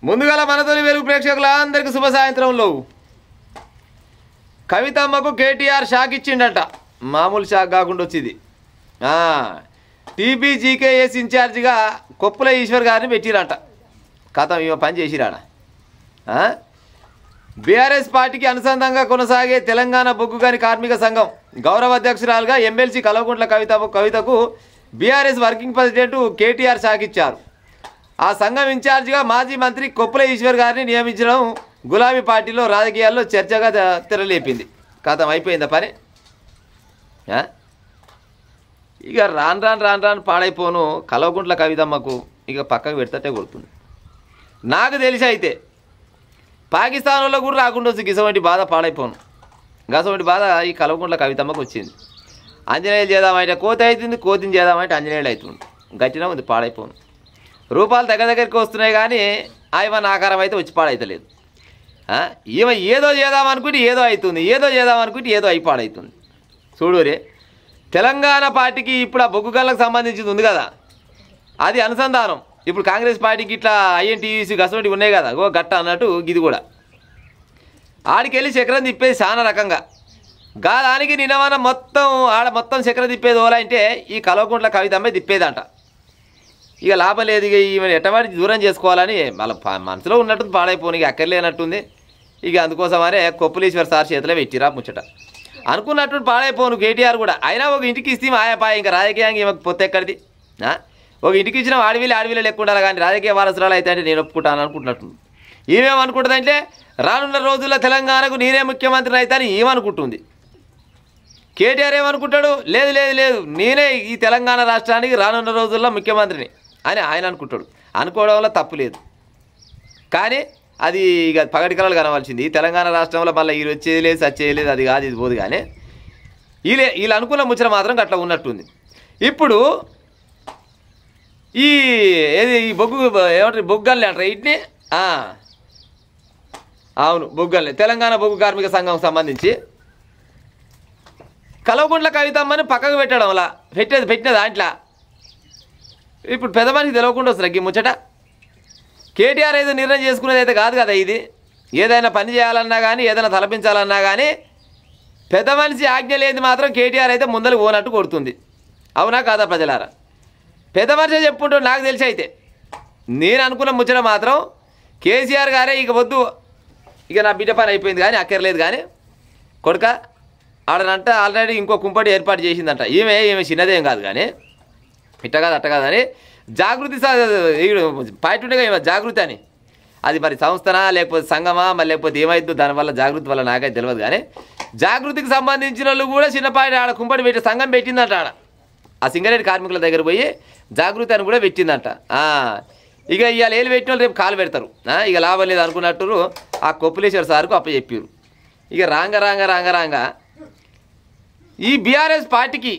ముందుగా మనతోని వెలుగు ప్రేక్షకులందరికీ శుభ సాయంత్రంలో. కవితమ్మకు కేటీఆర్ షాక్ ఇచ్చిండట. మామూలు షాక్ కాకుండా వచ్చింది. టీబీజీకేఎస్ ఇన్ఛార్జిగా కొప్పుల ఈశ్వర్ గారిని పెట్టిరంట. కథం ఇవ పని చేసిరాడ. బీఆర్ఎస్ పార్టీకి అనుసంధానంగా కొనసాగే తెలంగాణ బొగ్గుగని కార్మిక సంఘం గౌరవ అధ్యక్షురాలుగా ఎమ్మెల్సీ కల్వకుంట్ల కవితకు BRS working president KTR shock ఇచ్చారు. ఆ సంఘం ఇన్ఛార్జిగా మాజీ మంత్రి కొప్పుల ఈశ్వర్ గారిని నియమించడం గులాబీ పార్టీలో రాజకీయాల్లో చర్చగా తెరలేపింది. కథం అయిపోయిందా పని. ఇక రాను పాడైపోను కల్వకుంట్ల కవితమ్మకు ఇక పక్కకు పెడతటే కొడుతుంది. నాకు తెలిసి అయితే పాకిస్తాన్లో కూడా రాకుండా వచ్చి గిసవంటి బాధ పాడైపోను. గసవంటి బాధ ఈ కల్వకుంట్ల కవితమ్మకు వచ్చింది. ఆంజనేయులు చేద్దామంటే కోతి అవుతుంది, కోతిని చేద్దామంటే ఆంజనేయులు అవుతుంది. గట్టినా ఉంది పాడైపోను. రూపాయలు దగ్గరికి వస్తున్నాయి కానీ ఆయమన్న ఆకారం అయితే వచ్చి పాడైతలేదు. ఈమె ఏదో చేద్దామనుకుంటే ఏదో అవుతుంది, ఏదో చేద్దామనుకుంటే ఏదో అయి పాడవుతుంది. చూడురే, తెలంగాణ పార్టీకి ఇప్పుడు ఆ బొగ్గు గల్లకు సంబంధించింది ఉంది కదా, అది అనుసంధానం. ఇప్పుడు కాంగ్రెస్ పార్టీకి ఇట్లా ఐఎన్టీయూసీ గసవంటి ఉన్నాయి కదా, ఓ గట్ట అన్నట్టు ఇది కూడా ఆడికెళ్ళి చక్రం తిప్పేది చాలా రకంగా. దానికి నిన్నమన మొత్తం చక్రం తిప్పేది ఓలా అంటే ఈ కల్వకుంట్ల కవితమ్మే తిప్పేదంట. ఇక లాభం లేదు. ఇక ఈమెను ఎట్టవాడి దూరం చేసుకోవాలని వాళ్ళ మనసులో ఉన్నట్టుంది. పాడైపోని అక్కర్లేనట్టుంది. ఇక అందుకోసమనే కొప్పులీశ్వర్ సార్ చేతిలో పెట్టిరా ముచ్చట. అనుకున్నట్టు పాడైపోను కేటీఆర్ కూడా. అయినా ఒక ఇంటికి ఇస్తే ఆయాపాయ ఇంకా రాజకీయంగా ఈమెకు పొత్తు ఎక్కడిది. ఒక ఇంటికి ఇచ్చిన ఆడవిలు లెక్క ఉండాలి కానీ రాజకీయ వారసురాలు అయితే అంటే నేను ఒప్పుకుంటాను అనుకుంటున్నట్టుంది. ఈమెమనుకుంటుందంటే రానున్న రోజుల్లో తెలంగాణకు నేనే ముఖ్యమంత్రిని అయితే అని ఏమనుకుంటుంది. కేటీఆర్ ఏమనుకుంటాడు, లేదు లేదు లేదు నేనే ఈ తెలంగాణ రాష్ట్రానికి రానున్న రోజుల్లో ముఖ్యమంత్రిని అని ఆయన అనుకుంటాడు. అనుకోవడంలో తప్పు లేదు కానీ అది ఇక పగటికలలు కనవలసింది. ఈ తెలంగాణ రాష్ట్రంలో మళ్ళీ వీళ్ళు వచ్చేది లేదు, సచ్చేది లేదు, అది కాదు ఇది పోదు. కానీ వీళ్ళు అనుకున్న ముచ్చట మాత్రం అట్లా ఉన్నట్టుంది. ఇప్పుడు ఈ బొగ్గు ఏమంటారు, బొగ్గల్ని అంటారు వీటిని. అవును, బొగ్గల్ని. తెలంగాణ బొగ్గు కార్మిక సంఘం సంబంధించి కల్వకుంట్ల కవితమ్మని పక్కకు పెట్టడం అలా పెట్టిన దాంట్లో ఇప్పుడు పెద్ద మనిషికి తెలియకుండా వస్తుంది ముచ్చట. కేటీఆర్ ఏదో నిర్ణయం చేసుకునేది అయితే కాదు కదా ఇది. ఏదైనా పని చేయాలన్నా కానీ ఏదైనా తలపించాలన్నా కానీ పెద్ద మనిషి ఆజ్ఞ లేని మాత్రం కేటీఆర్ అయితే ముందరకు పోనట్టు కొడుతుంది. అవునా కాదా ప్రజలారా? పెద్ద మనిషి చెప్పుకుంటూ నాకు తెలిసి అయితే నేను అనుకున్న ముచ్చట మాత్రం కేసీఆర్ గారే ఇక వద్దు, ఇక నా బిడ్డ పని అయిపోయింది కానీ అక్కర్లేదు కానీ కొడుక ఆడనంట ఆల్రెడీ ఇంకో కుంపటి ఏర్పాటు చేసిందంట. ఈమె చిన్నదేం కాదు కానీ ఇట్ట కాదు అట్ట కాదని జాగృతి పాయింట్ ఉండగా ఏమో జాగృతి అని, అది మరి సంస్థనా లేకపోతే సంఘమా మరి లేకపోతే ఏమైందో దానివల్ల జాగృతి వల్ల నాకైతే తెలియదు కానీ జాగృతికి సంబంధించిన వాళ్ళు కూడా చిన్నపాటి ఆడ కుంపటి పెట్టి సంఘం పెట్టిందంట. ఆడ ఆ సింగరేణి కార్మికుల దగ్గర పోయి జాగృతి అని కూడా పెట్టిందంట. ఇక ఇవాళ ఏళ్ళు పెట్టిన వాళ్ళు రేపు కాలు పెడతారు. ఇక లాభం లేదు అనుకున్నట్టు ఆ కొప్పులేశ్వర సార్కు అప్పచెప్పారు. ఇక రాంగ ఈ బీఆర్ఎస్ పార్టీకి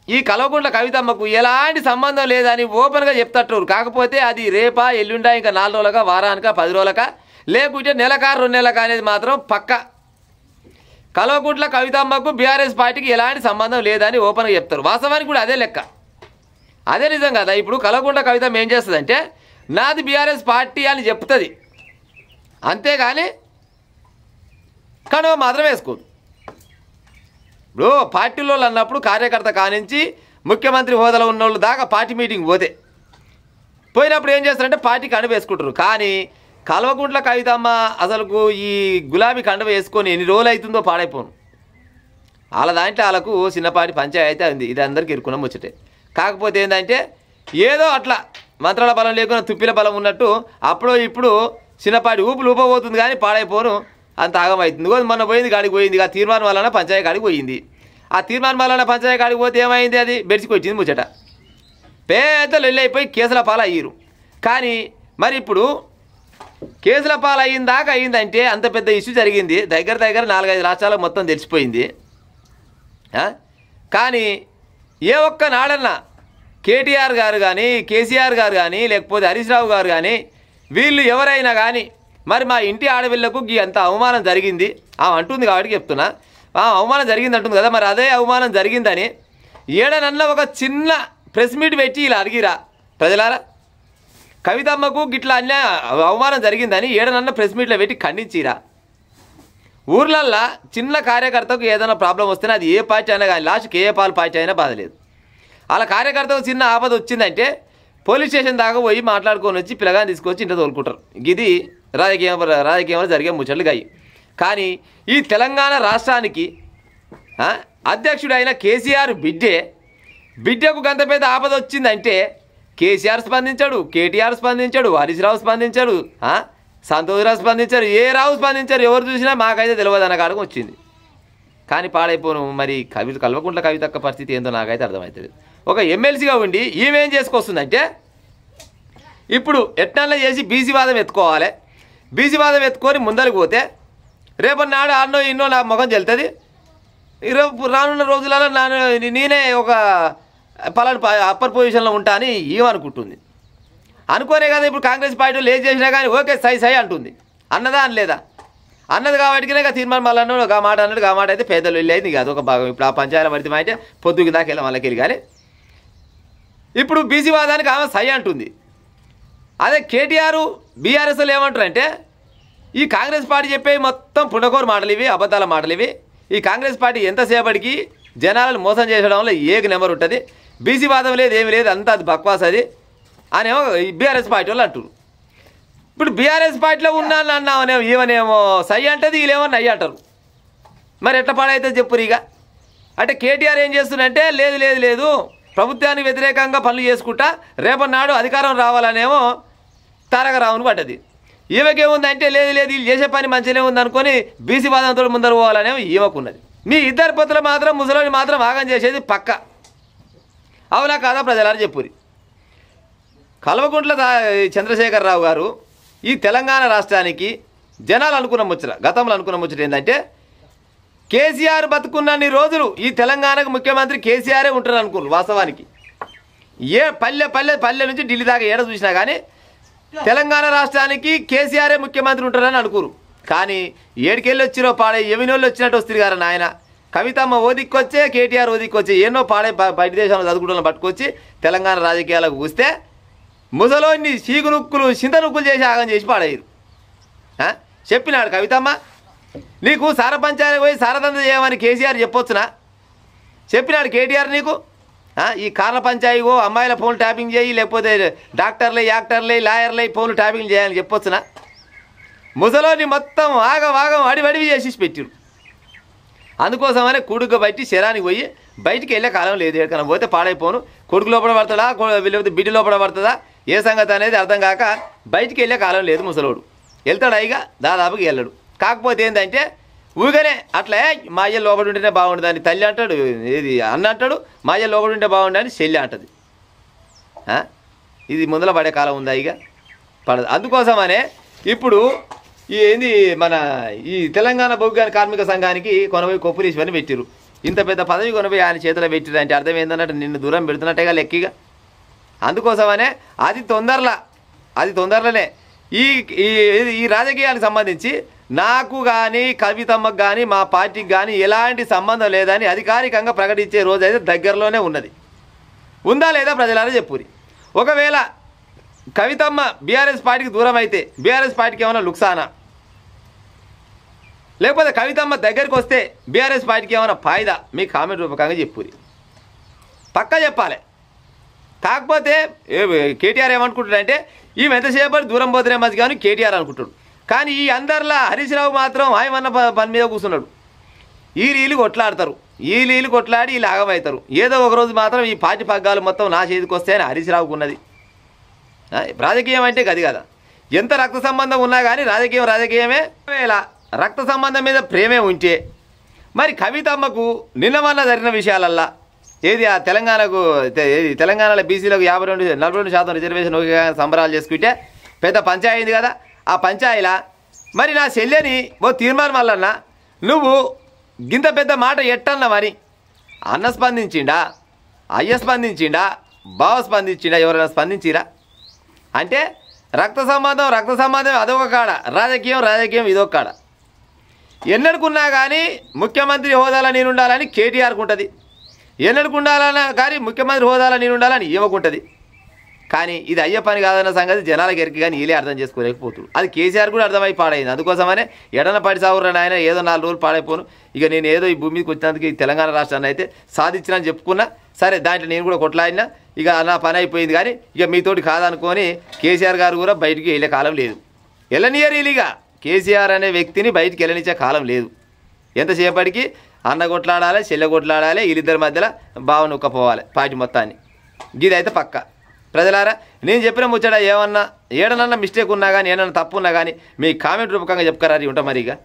ఈ కల్వకుంట్ల కవితమ్మకు ఎలాంటి సంబంధం లేదని ఓపెన్గా చెప్తట్టు. కాకపోతే అది రేపా ఎల్లుండా ఇంకా 4 రోజులకా వారానికా 10 రోజులకా లేకుంటే నెలకా 2 నెలలకా అనేది మాత్రం పక్క. కల్వకుంట్ల కవితమ్మకు బీఆర్ఎస్ పార్టీకి ఎలాంటి సంబంధం లేదని ఓపెన్గా చెప్తారు. వాస్తవానికి కూడా అదే లెక్క, అదే నిజం కదా. ఇప్పుడు కల్వకుంట్ల కవితమ్మ ఏం చేస్తుందంటే నాది బీఆర్ఎస్ పార్టీ అని చెప్తుంది, అంతేగాని కనువ మాత్రం వేసుకోదు. ఇప్పుడు పార్టీలో అన్నప్పుడు కార్యకర్త కానించి ముఖ్యమంత్రి హోదాలో ఉన్న వాళ్ళు దాకా పార్టీ మీటింగ్ పోయినప్పుడు ఏం చేస్తారంటే పార్టీకి కండువ వేసుకుంటారు. కానీ కల్వకుంట్ల కవితమ్మ అసలుకు ఈ గులాబీ కండువ వేసుకొని ఎన్ని రోజులు అవుతుందో పాడైపోను. వాళ్ళ దాంట్లో వాళ్ళకు చిన్నపాటి పంచాయతీ ఉంది. ఇది అందరికీ ఇరుకున్న ముచ్చటే. కాకపోతే ఏంటంటే ఏదో అట్లా మంత్రాల బలం లేకుండా తుప్పిల బలం ఉన్నట్టు అప్పుడో ఇప్పుడు చిన్నపాటి ఊపబోతుంది కానీ పాడైపోను అంత ఆగమవుతుంది. మొన్న పోయింది గాడికి పోయింది. ఆ తీర్మానం వలన పంచాయతీ కాడికి పోయింది. ఆ తీర్మానం వలన పంచాయతీ కాడికి పోతే ఏమైంది, అది బెడిసికి వచ్చింది ముచ్చట. పెద్ద లొల్లి అయిపోయి కేసుల పాలు అయ్యారు. కానీ మరి ఇప్పుడు కేసుల పాలు అయ్యిందాకా అయ్యిందంటే అంత పెద్ద ఇష్యూ జరిగింది. దగ్గర 4-5 రాష్ట్రాలకు మొత్తం తెలిసిపోయింది. కానీ ఏ ఒక్క నాడన్నా కేటీఆర్ గారు కానీ కేసీఆర్ గారు కానీ లేకపోతే హరీష్ రావు గారు కానీ వీళ్ళు ఎవరైనా కానీ మరి మా ఇంటి ఆడపిల్లకు అంత అవమానం జరిగింది అంటుంది కాబట్టి చెప్తున్నా. అవమానం జరిగింది అంటుంది కదా, మరి అదే అవమానం జరిగిందని ఏడనన్నా ఒక చిన్న ప్రెస్ మీట్ పెట్టి ఇలా అడిగిరా ప్రజలారా? కవితమ్మకు గిట్లా అవమానం జరిగిందని ఏడనన్న ప్రెస్ మీట్లో పెట్టి ఖండించిరా? ఊర్లల్లో చిన్న కార్యకర్తకు ఏదైనా ప్రాబ్లం వస్తేనే అది ఏ పార్టీ అయినా కానీ లాస్ట్కి ఏ పార్టీ అయినా బాధలేదు. అలా కార్యకర్తకు చిన్న ఆపద వచ్చిందంటే పోలీస్ స్టేషన్ దాకా పోయి మాట్లాడుకొని వచ్చి పిల్లగాని తీసుకొచ్చి ఇంట్లో తోలుకుంటారు. ఇది రాజకీయంలో జరిగే ముచ్చట్లుగా. కానీ ఈ తెలంగాణ రాష్ట్రానికి అధ్యక్షుడైన కేసీఆర్ బిడ్డకు గంత పెద్ద ఆపద వచ్చిందంటే కేసీఆర్ స్పందించాడు, కేటీఆర్ స్పందించాడు, హరీష్ రావు స్పందించాడు, సంతోష్రావు స్పందించారు, ఏ రావు స్పందించారు. ఎవరు చూసినా మాకైతే తెలియదు అన్న కాడకు వచ్చింది. కానీ పాడైపోను మరి కల్వకుంట్ల కవితక్క పరిస్థితి ఏందో నాకైతే అర్థమవుతుంది. ఒక ఎమ్మెల్సీగా ఉండి ఈమెం చేసుకొస్తుందంటే ఇప్పుడు ఎట్నల్లా చేసి బీసీ వాదం ఎత్తుకోవాలి. బీసీ వాదం ఎత్తుకొని ముందరికి పోతే రేపటి నాడు అన్నో ఇన్నో నా ముఖం చెల్తుంది. రానున్న రోజులలో నేనే ఒక పలానా అప్పర్ పొజిషన్లో ఉంటా అని ఏమనుకుంటుంది. అనుకోనే కదా ఇప్పుడు కాంగ్రెస్ పార్టీలో ఏం చేసినా కానీ ఓకే సై అంటుంది. అన్నదా అనలేదా? అన్నది కాబట్టినే తీర్మానం మళ్ళీ అన్నాడు ఆ మాట అన్నాడు. ఆ మాట అయితే పేదలు వెళ్ళేది కాదు ఒక భాగం. ఇప్పుడు ఆ పంచాయతీ పడితే అయితే పొద్దుకి దాకా వెళ్ళి మళ్ళీ కానీ ఇప్పుడు బీసీ వాదానికి ఆమె సై అంటుంది. అదే కేటీఆర్ బీఆర్ఎస్లు ఏమంటారంటే ఈ కాంగ్రెస్ పార్టీ చెప్పే మొత్తం పుండకోరు మాటలు ఇవి, అబద్ధాల మాటలు ఇవి. ఈ కాంగ్రెస్ పార్టీ ఎంతసేపటికి జనాలను మోసం చేసడంలో ఏక నెంబర్ ఉంటుంది. బీసీ వాదం లేదు, ఏమి లేదు, అంతా అది బక్వాస్ అది అనేమో బీఆర్ఎస్ పార్టీ వాళ్ళు అంటారు. ఇప్పుడు బీఆర్ఎస్ పార్టీలో ఉన్నాను అన్నామనేమో ఏమనేమో సై అంటది, వీళ్ళేమో నయ్యి అంటారు. మరి ఎట్లా పాడైతే చెప్పురు. ఇక అంటే కేటీఆర్ ఏం చేస్తుందంటే లేదు ప్రభుత్వానికి వ్యతిరేకంగా పనులు చేసుకుంటా రేపటి నాడు అధికారం రావాలనేమో తారక రావును పడ్డది. ఈమెకేముందంటే లేదు వీళ్ళు చేసే పని మంచిగానే ఉంది అనుకొని బీసీ వాదంతో ముందరు పోవాలనేమో ఈమెకున్నది. మీ ఇద్దరు పొత్తులు మాత్రం ముసలోని మాత్రం ఆగం చేసేది పక్క. అవునా కాదా ప్రజలారు చెప్పురి. కల్వకుంట్ల చంద్రశేఖరరావు గారు ఈ తెలంగాణ రాష్ట్రానికి జనాలు అనుకున్న ముచ్చట, గతంలో అనుకున్న ముచ్చట ఏంటంటే కేసీఆర్ బతుకున్నన్ని రోజులు ఈ తెలంగాణకు ముఖ్యమంత్రి కేసీఆరే ఉంటారు అనుకున్నారు. వాస్తవానికి ఏ పల్లె నుంచి ఢిల్లీ దాకా ఏడ చూసినా కానీ తెలంగాణ రాష్ట్రానికి కేసీఆరే ముఖ్యమంత్రి ఉంటారని అనుకోరు. కానీ ఏడుకెళ్ళి వచ్చిరో పాడే ఎవినోళ్ళు వచ్చినట్టు వస్తుంది కదా నాయన. కవితమ్మ ఓదిక్కొచ్చే, కేటీఆర్ ఓదిక్కొచ్చే, ఎన్నో పాడే బయట దేశంలో చదువుకుంటున్న పట్టుకొచ్చి తెలంగాణ రాజకీయాలకు వస్తే ముసలోని చీకునుక్కులు చింతనుక్కులు చేసి ఆగం చేసి పాడేయరు. చెప్పినాడు కవితమ్మ నీకు సారపంచాయతీ పోయి సారదంద చేయమని కేసీఆర్ చెప్పొచ్చునా? చెప్పినాడు కేటీఆర్ నీకు ఈ కార్ల పంచాయతీగో అమ్మాయిల ఫోన్లు ట్యాపింగ్ చేయి, లేకపోతే డాక్టర్లే యాక్టర్లే లాయర్లే ఫోన్లు ట్యాపింగ్ చేయాలని చెప్పొచ్చునా? ముసలోని మొత్తం ఆగం అడివడివి చేసి పెట్టిరు. అందుకోసమనే కొడుకు బయటి శరానికి పోయి బయటికి వెళ్ళే కాలం లేదు. ఎక్కడికైనా పోతే పాడైపోను, కొడుకు లోపల పడుతుందా లేకపోతే బిడ్డ లోపల పడుతుందా ఏ సంగతి అనేది అర్థం కాక బయటికి వెళ్ళే కాలం లేదు. ముసలోడు వెళ్తాడు అయిగా దాదాపుకి వెళ్ళడు. కాకపోతే ఏంటంటే ఊగనే అట్లా మా అయ్య లోపల ఉంటేనే బాగుండదని తల్లి అంటాడు, ఏది అన్న అంటాడు, మా అయ్య లోపల ఉంటే బాగుండని చెల్లి అంటది. ఇది ముందర పడే కాలం ఉందా ఇక పడదు. అందుకోసమనే ఇప్పుడు ఏంది మన ఈ తెలంగాణ బొగ్గాని కార్మిక సంఘానికి కొనబోయి కొప్పులీశ్వరిని పెట్టిరు. ఇంత పెద్ద పదవి కొనబోయి ఆయన చేతిలో పెట్టిరు అంటే అర్థం ఏంటన్నట్టు నిన్ను దూరం పెడుతున్నట్టేగా లెక్కిగా. అందుకోసమనే అది తొందరలోనే ఈ రాజకీయాలకు సంబంధించి నాకు కానీ కవితమ్మకు కానీ మా పార్టీకి కానీ ఎలాంటి సంబంధం లేదని అధికారికంగా ప్రకటించే రోజు అయితే దగ్గరలోనే ఉన్నది. ఉందా లేదా ప్రజలారా చెప్పురి. ఒకవేళ కవితమ్మ బీఆర్ఎస్ పార్టీకి దూరం అయితే బీఆర్ఎస్ పార్టీకి ఏమైనా లుక్సానా, లేకపోతే కవితమ్మ దగ్గరికి వస్తే బీఆర్ఎస్ పార్టీకి ఏమైనా ఫాయిదా మీ కామెంట్ రూపకంగా చెప్పురి. పక్కా చెప్పాలి. కాకపోతే కేటీఆర్ ఏమనుకుంటాడంటే ఈమె ఎంతసేపటి దూరం పోతేనే మంచి కానీ కేటీఆర్ అనుకుంటాడు. కానీ ఈ అందరిలా హరీష్ రావు మాత్రం ఆయమన్న పని మీద కూర్చున్నాడు. ఈ రీలు కొట్లాడతారు, కొట్లాడి వీళ్ళు ఆగమవుతారు. ఏదో ఒకరోజు మాత్రం ఈ పార్టీ పగ్గాలు మొత్తం నా చేతికి వస్తాయని హరీష్ రావుకు ఉన్నది. రాజకీయం అంటే గది కదా. ఎంత రక్త సంబంధం ఉన్నా కానీ రాజకీయమే. రక్త సంబంధం మీద ప్రేమే ఉంటే మరి కవితమ్మకు నిన్నమన్న జరిగిన విషయాలల్లా ఏది ఆ తెలంగాణలో బీసీలకు 42% రిజర్వేషన్ సంబరాలు చేసుకుంటే పెద్ద పంచాయతీ అయింది కదా. ఆ పంచాయతీలా మరి నా చెల్లెని ఓ తీర్మానం వల్లన్న నువ్వు గింత పెద్ద మాట ఎట్టన్నావని అన్న స్పందించిండా, అయ్య స్పందించిండా, బావ స్పందించిండా, ఎవరైనా స్పందించిరా? అంటే రక్త సంబంధం అదొక కాడ, రాజకీయం ఇదొక కాడ. ఎన్నడుకున్నా కానీ ముఖ్యమంత్రి హోదాలో నేను ఉండాలని కేటీఆర్కు ఉంటుంది, ఎన్నడుకు ఉండాలన్నా కానీ ముఖ్యమంత్రి హోదాలో నేను ఉండాలని ఈమెకుంటుంది. కానీ ఇది అయ్యే పని కాదన్న సంగతి జనాలకు ఎరికి కానీ వీళ్ళే అర్థం చేసుకోలేకపోతుడు. అది కేసీఆర్ కూడా అర్థమై పాడైంది. అందుకోసమనే ఎడన పడి సాగురని ఆయన ఏదో 4 రోజులు పాడైపోను, ఇక నేను ఏదో ఈ భూమి మీదకి వచ్చినందుకు ఈ తెలంగాణ రాష్ట్రాన్ని అయితే సాధించినని చెప్పుకున్నా. సరే దాంట్లో నేను కూడా కొట్లాడినా, ఇక నా పని అయిపోయింది. కానీ ఇక మీతోటి కాదనుకొని కేసీఆర్ గారు కూడా బయటికి వెళ్ళే కాలం లేదు. వెళ్ళనియరు వీళ్ళిగా కేసీఆర్ అనే వ్యక్తిని బయటికి వెళ్ళనిచ్చే కాలం లేదు. ఎంతసేపటికి అన్న కొట్లాడాలి, చెల్లె కొట్లాడాలి, వీళ్ళిద్దరి మధ్యలో భావన ఉక్కపోవాలి పార్టీ మొత్తాన్ని. ఇది అయితే పక్క. ప్రజలారా, నేను చెప్పిన ముచ్చట ఏమన్నా ఏడనన్నా మిస్టేక్ ఉన్నా కానీ ఏమన్నా తప్పు ఉన్నా కానీ మీ కామెంట్ రూపకంగా చెప్పుకోరా ఉంటా మరిగా.